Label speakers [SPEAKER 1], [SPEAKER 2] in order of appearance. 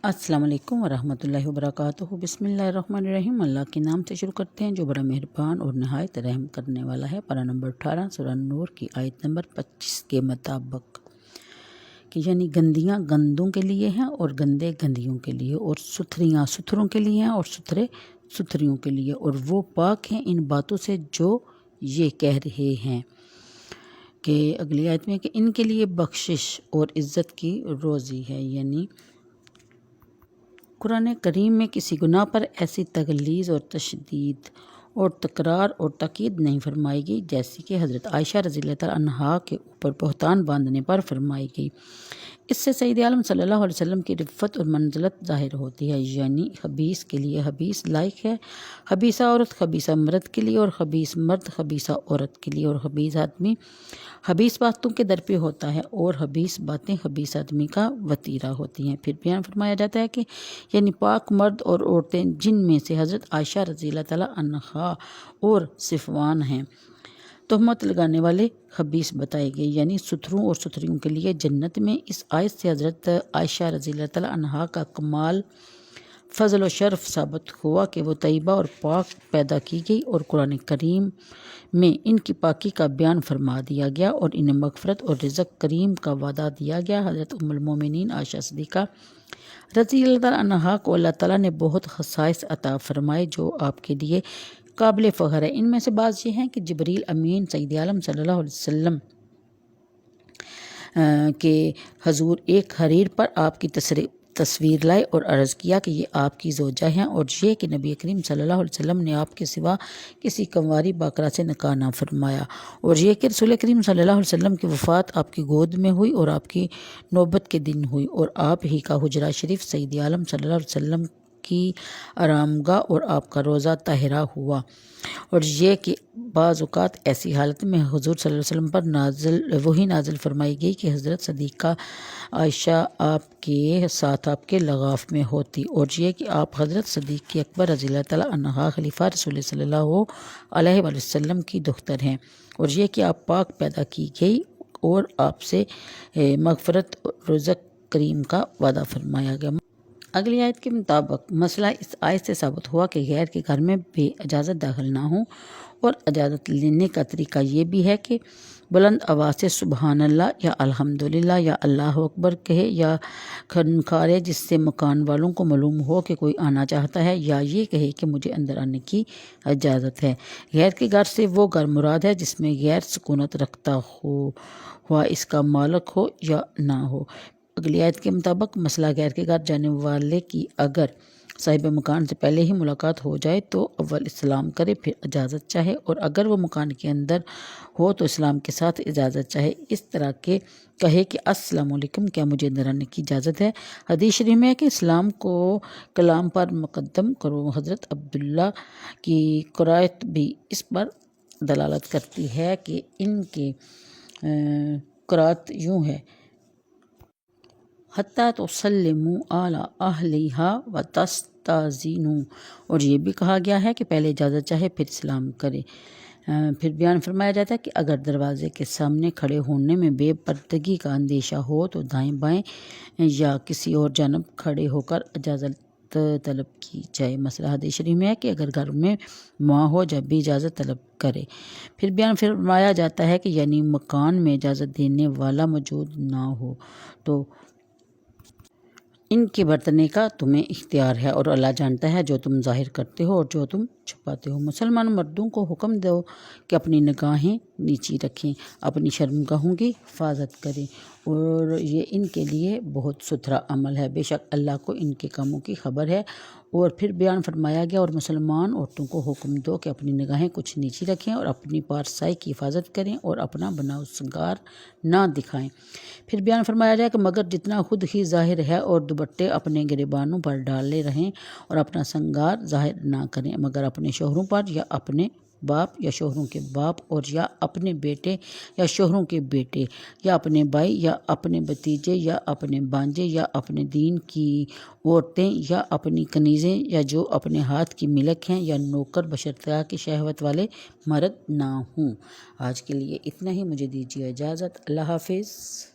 [SPEAKER 1] السلام علیکم ورحمۃ اللہ وبرکاتہ۔ بسم اللہ الرحمن الرحیم۔ اللہ کے نام سے شروع کرتے ہیں جو بڑا مہربان اور نہایت رحم کرنے والا ہے۔ پارہ نمبر 18 سورہ نور کی آیت نمبر 25 کے مطابق کہ یعنی گندیاں گندوں کے لیے ہیں اور گندے گندیوں کے لیے، اور ستھریاں ستھروں کے لیے ہیں اور ستھرے ستھریوں کے لیے، اور وہ پاک ہیں ان باتوں سے جو یہ کہہ رہے ہیں۔ کہ اگلی آیت میں کہ ان کے لیے بخشش اور عزت کی روزی ہے، یعنی قرآن کریم میں کسی گناہ پر ایسی تغلیظ اور تشدید اور تکرار اور تاکید نہیں فرمائی گئی جیسی کہ حضرت عائشہ رضی اللہ تعالیٰ عنہا کے اوپر بہتان باندھنے پر فرمائی گئی۔ اس سے سید عالم صلی اللہ علیہ وسلم کی رفت اور منزلت ظاہر ہوتی ہے، یعنی خبیث کے لیے خبیث لائق ہے، خبیثہ عورت خبیثہ مرد کے لیے، اور خبیث مرد خبیثہ عورت کے لیے، اور خبیث آدمی خبیث باتوں کے در پہ ہوتا ہے، اور خبیث باتیں خبیث آدمی کا وتیرہ ہوتی ہیں۔ پھر بیان فرمایا جاتا ہے کہ یعنی پاک مرد اور عورتیں جن میں سے حضرت عائشہ رضی اللہ تعالیٰ عنہا اور صفوان ہیں، تہمت لگانے والے خبیث بتائے گئے، یعنی ستھروں اور ستھریوں کے لیے جنت میں۔ اس آیت سے حضرت عائشہ رضی اللہ تعالیٰ عنہا کا کمال فضل و شرف ثابت ہوا کہ وہ طیبہ اور پاک پیدا کی گئی، اور قرآن کریم میں ان کی پاکی کا بیان فرما دیا گیا اور انہیں مغفرت اور رزق کریم کا وعدہ دیا گیا۔ حضرت ام المومنین عائشہ صدیقہ رضی اللہ تعالیٰ عنہا کو اللہ تعالیٰ نے بہت خصائص عطا فرمائے جو آپ کے لیے قابل فخر ہے۔ ان میں سے بعض یہ ہیں کہ جبریل امین سید عالم صلی اللہ علیہ وسلم کے حضور ایک حریر پر آپ کی تصویر لائے اور عرض کیا کہ یہ آپ کی زوجہ ہیں، اور یہ کہ نبی کریم صلی اللہ علیہ وسلم نے آپ کے سوا کسی کنواری باکرہ سے نکاح نہ فرمایا، اور یہ کہ رسول کریم صلی اللہ علیہ وسلم کی وفات آپ کی گود میں ہوئی اور آپ کی نوبت کے دن ہوئی، اور آپ ہی کا حجرہ شریف سید عالم صلی اللہ علیہ وسلم کی آرامگاہ اور آپ کا روضہ طاہرہ ہوا، اور یہ کہ بعض اوقات ایسی حالت میں حضور صلی اللہ علیہ وسلم پر وہی نازل فرمائی گئی کہ حضرت صدیقہ عائشہ آپ کے ساتھ آپ کے لغاف میں ہوتی، اور یہ کہ آپ حضرت صدیق اکبر رضی اللہ تعالیٰ عنہ خلیفہ رسول صلی اللہ علیہ وسلم کی دختر ہیں، اور یہ کہ آپ پاک پیدا کی گئی اور آپ سے مغفرت رزق کریم کا وعدہ فرمایا گیا۔ اگلی آیت کے مطابق مسئلہ اس آیت سے ثابت ہوا کہ غیر کے گھر میں بے اجازت داخل نہ ہوں، اور اجازت لینے کا طریقہ یہ بھی ہے کہ بلند آواز سے سبحان اللہ یا الحمدللہ یا اللہ اکبر کہے، یا کھنکھارے جس سے مکان والوں کو معلوم ہو کہ کوئی آنا چاہتا ہے، یا یہ کہے کہ مجھے اندر آنے کی اجازت ہے۔ غیر کے گھر سے وہ گھر مراد ہے جس میں غیر سکونت رکھتا ہوا اس کا مالک ہو یا نہ ہو۔ اگلی آیت کے مطابق مسئلہ غیر کے گھر جانے والے کی اگر صاحب مکان سے پہلے ہی ملاقات ہو جائے تو اول اسلام کرے پھر اجازت چاہے، اور اگر وہ مکان کے اندر ہو تو اسلام کے ساتھ اجازت چاہے، اس طرح کے کہے کہ السلام علیکم، کیا مجھے اندر آنے کی اجازت ہے؟ حدیث شریف میں ہے کہ اسلام کو کلام پر مقدم کرو۔ حضرت عبداللہ کی قرائت بھی اس پر دلالت کرتی ہے کہ ان کے قرائت یوں ہے حتیٰ تسلموا علی اہلہا وتستأذنوا، اور یہ بھی کہا گیا ہے کہ پہلے اجازت چاہے پھر اسلام کرے۔ پھر بیان فرمایا جاتا ہے کہ اگر دروازے کے سامنے کھڑے ہونے میں بے پردگی کا اندیشہ ہو تو دائیں بائیں یا کسی اور جانب کھڑے ہو کر اجازت طلب کی جائے۔ مسئلہ حدیث شریف میں ہے کہ اگر گھر میں ماں ہو جب بھی اجازت طلب کرے۔ پھر بیان فرمایا جاتا ہے کہ یعنی مکان میں اجازت دینے والا موجود نہ ہو تو ان کے برتنے کا تمہیں اختیار ہے، اور اللہ جانتا ہے جو تم ظاہر کرتے ہو اور جو تم چھپاتے ہو۔ مسلمان مردوں کو حکم دو کہ اپنی نگاہیں نیچی رکھیں، اپنی شرمگاہوں کی حفاظت کریں، اور یہ ان کے لیے بہت ستھرا عمل ہے، بے شک اللہ کو ان کے کاموں کی خبر ہے۔ اور پھر بیان فرمایا گیا اور مسلمان عورتوں کو حکم دو کہ اپنی نگاہیں کچھ نیچی رکھیں اور اپنی پارسائی کی حفاظت کریں اور اپنا بناؤ سنگار نہ دکھائیں۔ پھر بیان فرمایا جائے کہ مگر جتنا خود ہی ظاہر ہے، اور دوپٹے اپنے گریبانوں پر ڈالے رہیں اور اپنا سنگار ظاہر نہ کریں، مگر اپنے شوہروں پر یا اپنے باپ یا شوہروں کے باپ، اور یا اپنے بیٹے یا شوہروں کے بیٹے، یا اپنے بھائی یا اپنے بھتیجے یا اپنے بھانجے، یا اپنے دین کی عورتیں یا اپنی کنیزیں، یا جو اپنے ہاتھ کی ملک ہیں، یا نوکر، بشرطیہ کہ شہوت والے مرد نہ ہوں۔ آج کے لیے اتنا ہی، مجھے دیجیے اجازت، اللہ حافظ۔